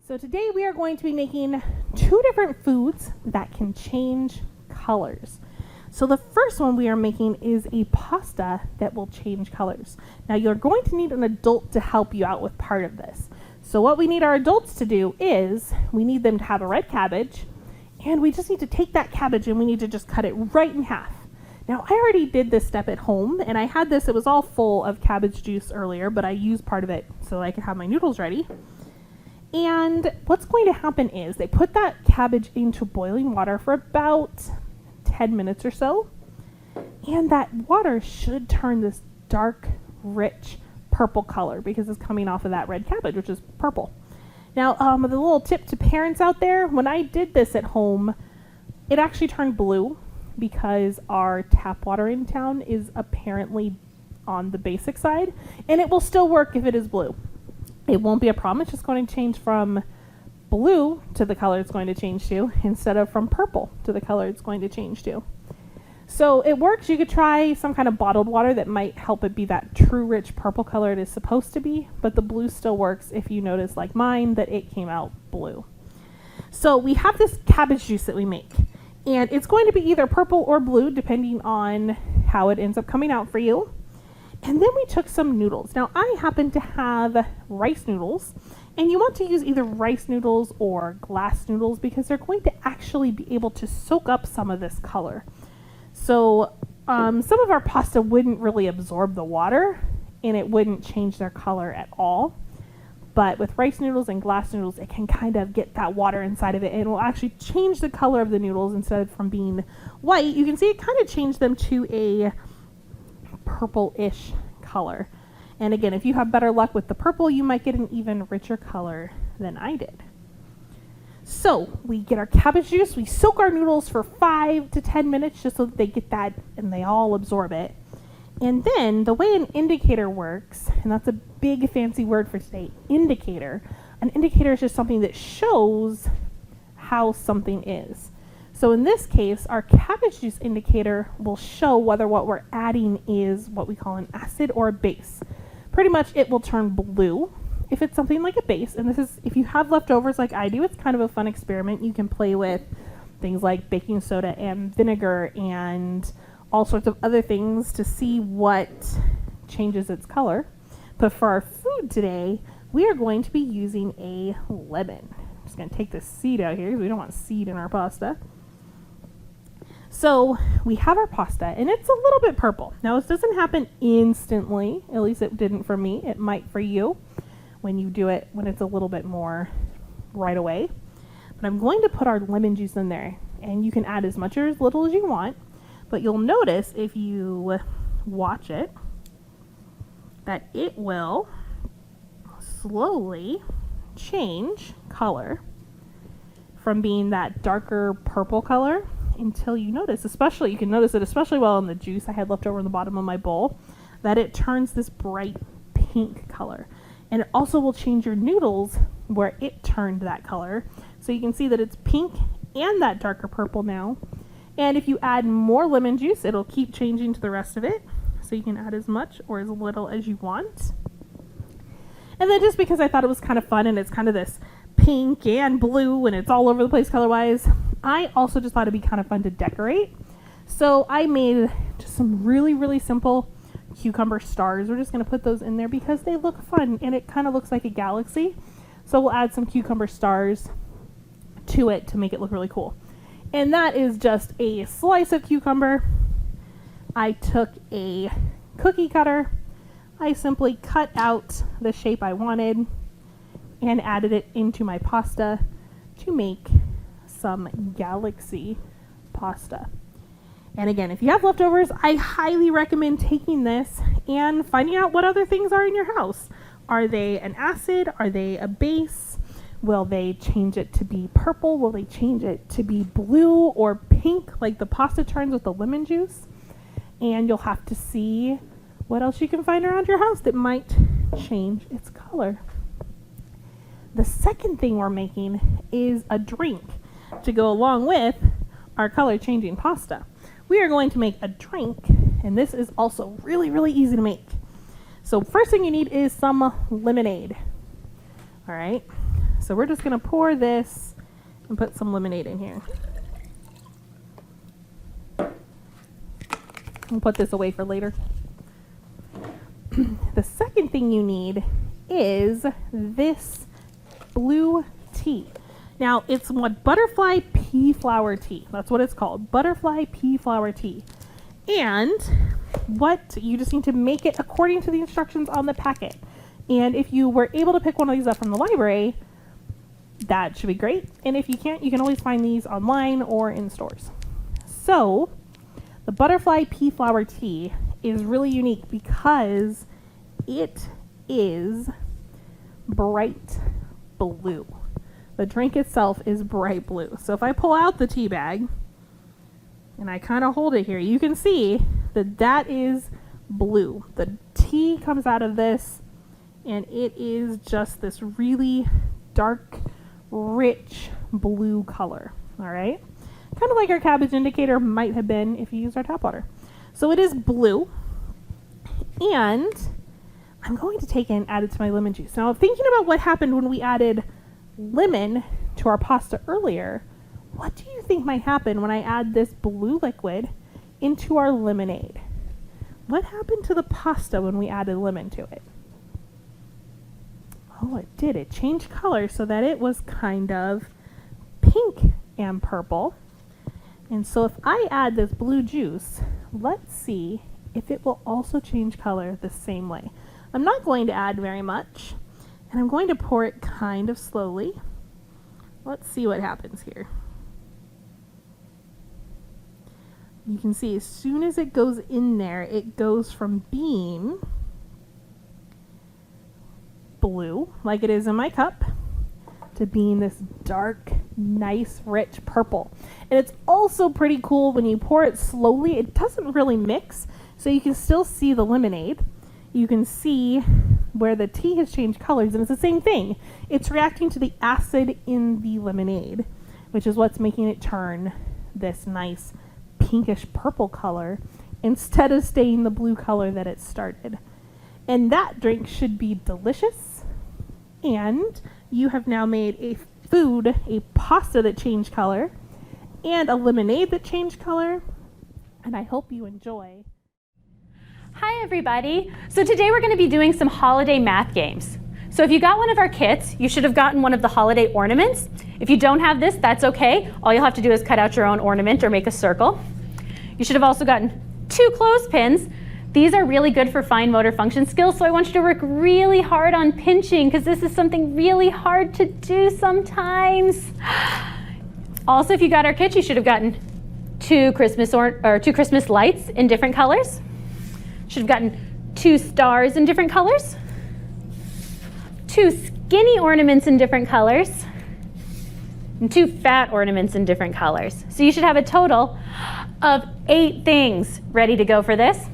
So today we are going to be making 2 different foods that can change colors. So the first one we are making is a pasta that will change colors. Now you're going to need an adult to help you out with part of this. So what we need our adults to do is we need them to have a red cabbage, and we just need to take that cabbage and we need to just cut it right in half. Now I already did this step at home, and I had this, it was all full of cabbage juice earlier, but I used part of it so I could have my noodles ready. And what's going to happen is they put that cabbage into boiling water for about 10 minutes or so, and that water should turn this dark, rich purple color because it's coming off of that red cabbage, which is purple. Now, the little tip to parents out there, when I did this at home, it actually turned blue because our tap water in town is apparently on the basic side, and it will still work if it is blue. It won't be a problem. It's just going to change from blue to the color it's going to change to instead of from purple to the color it's going to change to. So it works. You could try some kind of bottled water that might help it be that true rich purple color it is supposed to be, but the blue still works if you notice, like mine, that it came out blue. So we have this cabbage juice that we make, and it's going to be either purple or blue depending on how it ends up coming out for you. And then we took some noodles. Now I happen to have rice noodles, and you want to use either rice noodles or glass noodles because they're going to actually be able to soak up some of this color. So some of our pasta wouldn't really absorb the water and it wouldn't change their color at all. But with rice noodles and glass noodles, it can kind of get that water inside of it, and it will actually change the color of the noodles. Instead of from being white, you can see it kind of changed them to a purple-ish color. And again, if you have better luck with the purple, you might get an even richer color than I did. So we get our cabbage juice, we soak our noodles for 5 to 10 minutes just so that they get that and they all absorb it. And then the way an indicator works, and that's a big fancy word for today, indicator. An indicator is just something that shows how something is. So in this case, our cabbage juice indicator will show whether what we're adding is what we call an acid or a base. Pretty much it will turn blue if it's something like a base. And this is, if you have leftovers like I do, it's kind of a fun experiment. You can play with things like baking soda and vinegar and all sorts of other things to see what changes its color. But for our food today, we are going to be using a lemon. I'm just going to take this seed out here because we don't want seed in our pasta. So we have our pasta, and it's a little bit purple. Now this doesn't happen instantly, at least it didn't for me. It might for you when you do it when it's a little bit more right away. But I'm going to put our lemon juice in there, and you can add as much or as little as you want. But you'll notice if you watch it that it will slowly change color from being that darker purple color until you notice, especially, you can notice it especially well in the juice I had left over in the bottom of my bowl, that it turns this bright pink color. And it also will change your noodles where it turned that color. So you can see that it's pink and that darker purple now. And if you add more lemon juice, it'll keep changing to the rest of it. So you can add as much or as little as you want. And then just because I thought it was kind of fun and it's kind of this pink and blue and it's all over the place color-wise, I also just thought it'd be kind of fun to decorate. So I made just some really, really simple cucumber stars. We're just going to put those in there because they look fun and it kind of looks like a galaxy. So we'll add some cucumber stars to it to make it look really cool. And that is just a slice of cucumber. I took a cookie cutter. I simply cut out the shape I wanted and added it into my pasta to make some galaxy pasta. And again, if you have leftovers, I highly recommend taking this and finding out what other things are in your house. Are they an acid? Are they a base? Will they change it to be purple? Will they change it to be blue or pink like the pasta turns with the lemon juice? And you'll have to see what else you can find around your house that might change its color. The second thing we're making is a drink to go along with our color changing pasta. We are going to make a drink, and this is also really, really easy to make. So first thing you need is some lemonade. All right. So we're just going to pour this and put some lemonade in here. We'll put this away for later. The second thing you need is this blue tea. Now, it's what butterfly pea flower tea. That's what it's called, butterfly pea flower tea. And what you just need to make it according to the instructions on the packet. And if you were able to pick one of these up from the library, that should be great. And if you can't, you can always find these online or in stores. So the butterfly pea flower tea is really unique because it is bright blue. The drink itself is bright blue. So if I pull out the tea bag and I kind of hold it here, you can see that that is blue. The tea comes out of this and it is just this really dark, rich blue color. All right. Kind of like our cabbage indicator might have been if you used our tap water. So it is blue. And I'm going to take it and add it to my lemon juice. Now, thinking about what happened when we added lemon to our pasta earlier, what do you think might happen when I add this blue liquid into our lemonade? What happened to the pasta when we added lemon to it? Oh, it did. It changed color so that it was kind of pink and purple. And so if I add this blue juice, let's see if it will also change color the same way. I'm not going to add very much, and I'm going to pour it kind of slowly. Let's see what happens here. You can see as soon as it goes in there, it goes from being blue, like it is in my cup, to being this dark, nice, rich purple. And it's also pretty cool when you pour it slowly. It doesn't really mix, so you can still see the lemonade. You can see where the tea has changed colors, and it's the same thing. It's reacting to the acid in the lemonade, which is what's making it turn this nice pinkish purple color instead of staying the blue color that it started. And that drink should be delicious. And you have now made a food, a pasta that changed color, and a lemonade that changed color. And I hope you enjoy. Hi everybody. So today we're going to be doing some holiday math games. So if you got one of our kits, you should have gotten one of the holiday ornaments. If you don't have this, that's okay. All you'll have to do is cut out your own ornament or make a circle. You should have also gotten 2 clothespins. These are really good for fine motor function skills, so I want you to work really hard on pinching because this is something really hard to do sometimes. Also, if you got our kit, you should have gotten 2 Christmas lights in different colors. Should have gotten 2 stars in different colors, 2 skinny ornaments in different colors, and 2 fat ornaments in different colors. So you should have a total of 8 things ready to go for this.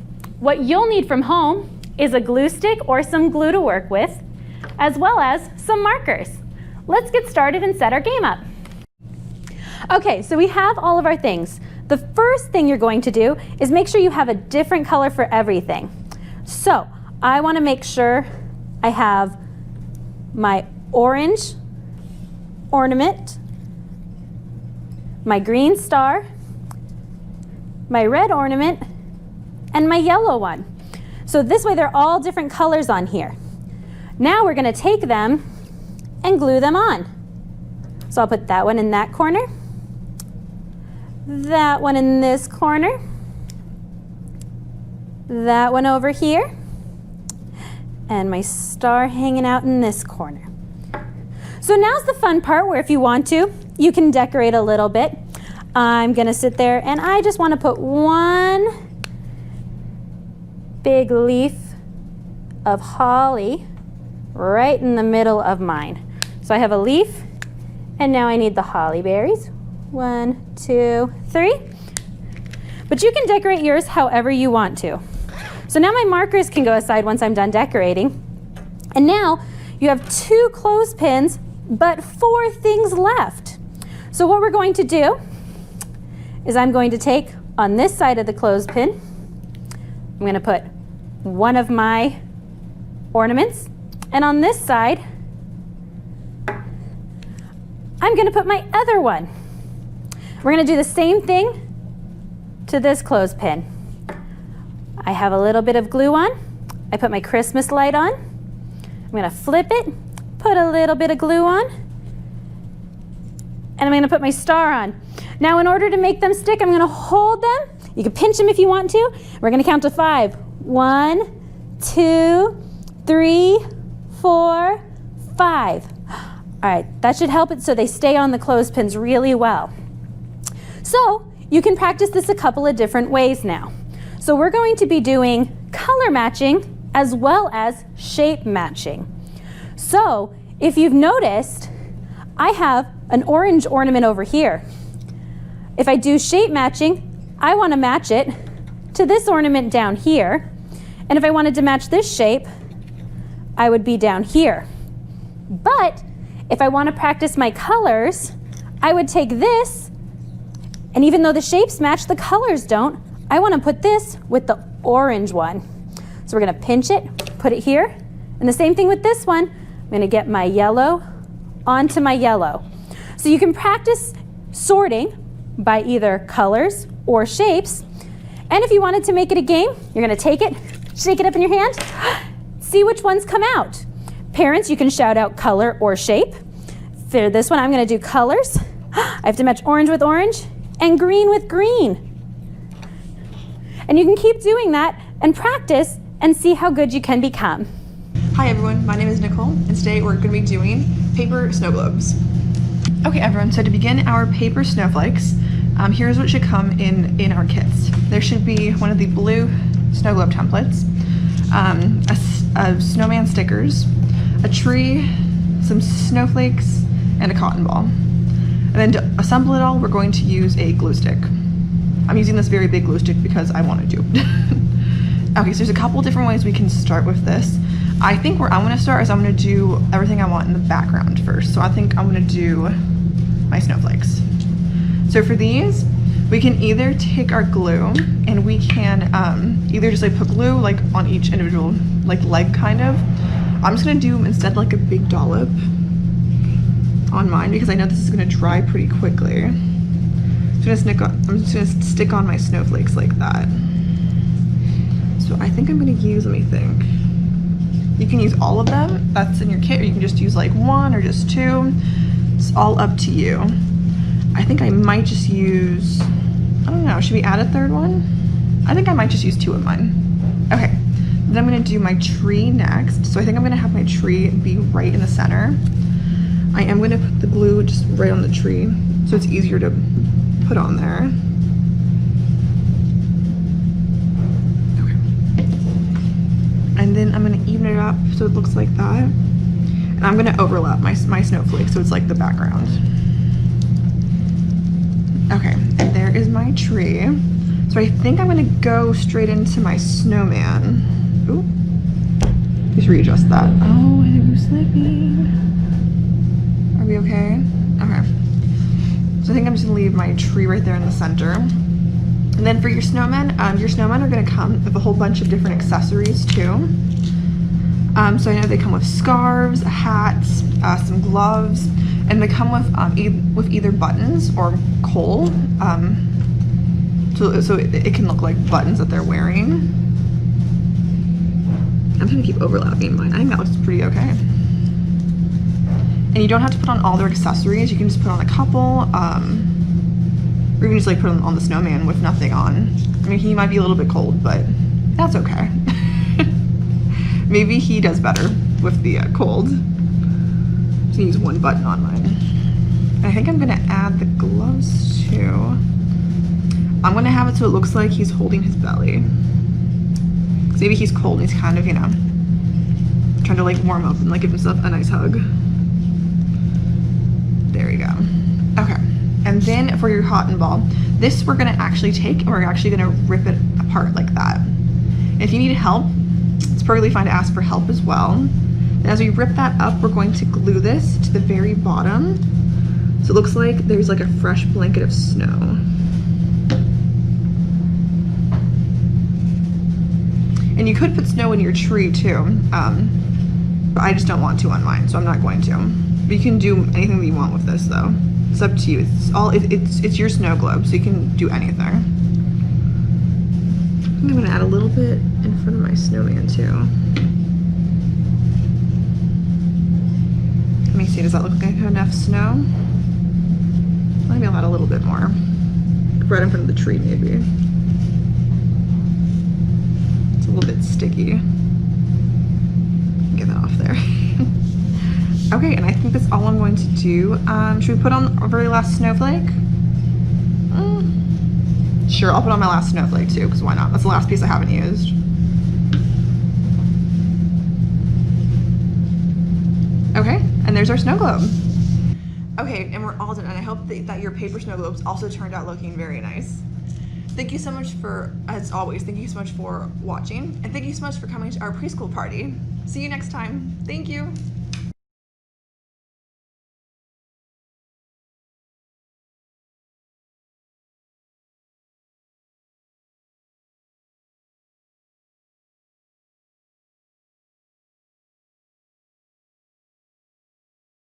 What you'll need from home is a glue stick or some glue to work with, as well as some markers. Let's get started and set our game up. Okay, so we have all of our things. The first thing you're going to do is make sure you have a different color for everything. So I want to make sure I have my orange ornament, my green star, my red ornament, and my yellow one. So this way they're all different colors on here. Now we're going to take them and glue them on. So I'll put that one in that corner, that one in this corner, that one over here, and my star hanging out in this corner. So now's the fun part where if you want to, you can decorate a little bit. I'm gonna sit there and I just want to put one big leaf of holly right in the middle of mine. So I have a leaf, and now I need the holly berries. 1, 2, 3. But you can decorate yours however you want to. So now my markers can go aside once I'm done decorating. And now you have 2 clothespins, but 4 things left. So what we're going to do is I'm going to take on this side of the clothespin, I'm going to put one of my ornaments, and on this side, I'm gonna put my other one. We're gonna do the same thing to this clothespin. I have a little bit of glue on. I put my Christmas light on. I'm gonna flip it, put a little bit of glue on, and I'm gonna put my star on. Now in order to make them stick, I'm gonna hold them. You can pinch them if you want to. We're gonna count to 5. 1, 2, 3, 4, 5. All right, that should help it so they stay on the clothespins really well. So you can practice this a couple of different ways now. So we're going to be doing color matching as well as shape matching. So if you've noticed, I have an orange ornament over here. If I do shape matching, I want to match it to this ornament down here. And if I wanted to match this shape, I would be down here. But if I want to practice my colors, I would take this, and even though the shapes match, the colors don't, I want to put this with the orange one. So we're going to pinch it, put it here, and the same thing with this one. I'm going to get my yellow onto my yellow. So you can practice sorting by either colors or shapes. And if you wanted to make it a game, you're going to take it, shake it up in your hand, see which ones come out. Parents, you can shout out color or shape. For this one, I'm going to do colors. I have to match orange with orange and green with green. And you can keep doing that and practice and see how good you can become. Hi everyone, my name is Nicole, and today we're going to be doing paper snow globes. Okay everyone, so to begin our paper snowflakes, here's what should come in our kits. There should be one of the blue snow globe templates, a snowman stickers, a tree, some snowflakes, and a cotton ball. And then to assemble it all, we're going to use a glue stick. I'm using this very big glue stick because I wanted to. Okay, so there's a couple different ways we can start with this. I think where I'm gonna start is I'm gonna do everything I want in the background first. So I think I'm gonna do my snowflakes. So for these, we can either take our glue and we can either just like put glue like on each individual like leg kind of. I'm just gonna do instead like a big dollop on mine because I know this is gonna dry pretty quickly. I'm just gonna stick on my snowflakes like that. So I think I'm gonna use, let me think. You can use all of them, that's in your kit, or you can just use like one or just two. It's all up to you. I think I might just use, I don't know, should we add a third one? I think I might just use 2 of mine. Okay, then I'm gonna do my tree next. So I think I'm gonna have my tree be right in the center. I am gonna put the glue just right on the tree so it's easier to put on there. Okay. And then I'm gonna even it up so it looks like that. And I'm gonna overlap my snowflake so it's like the background. Okay, and there is my tree. So I think I'm gonna go straight into my snowman. Ooh, just readjust that. Oh, I think I'm slipping. Are we okay? Okay. So I think I'm just gonna leave my tree right there in the center. And then for your snowmen are gonna come with a whole bunch of different accessories too. So I know they come with scarves, hats, some gloves, and they come with either buttons or coal. So it can look like buttons that they're wearing. I'm gonna keep overlapping mine. I think that looks pretty okay. And you don't have to put on all their accessories. You can just put on a couple, or you can just like put them on the snowman with nothing on. I mean, he might be a little bit cold, but that's okay. Maybe he does better with the cold. Just use one button on mine. And I think I'm gonna add the gloves too. I'm gonna have it so it looks like he's holding his belly. Cause maybe he's cold and he's kind of, you know, trying to like warm up and like give himself a nice hug. There you go. Okay, and then for your cotton ball, this we're gonna actually take and we're actually gonna rip it apart like that. And if you need help, it's perfectly fine to ask for help as well. And as we rip that up, we're going to glue this to the very bottom. So it looks like there's like a fresh blanket of snow. And you could put snow in your tree too, but I just don't want to on mine, so I'm not going to. You can do anything that you want with this though. It's up to you. It's your snow globe, so you can do anything. I think I'm gonna add a little bit in front of my snowman too. Let me see, does that look like enough snow? Maybe I'll add a little bit more. Right in front of the tree maybe. It's a little bit sticky. Get that off there. Okay, and I think that's all I'm going to do. Should we put on our very last snowflake? Sure, I'll put on my last snowflake too, because why not? That's the last piece I haven't used. Okay, and there's our snow globe. Okay, and we're all done, and I hope that your paper snow globes also turned out looking very nice. Thank you so much for, as always, thank you so much for watching, and thank you so much for coming to our preschool party. See you next time. Thank you.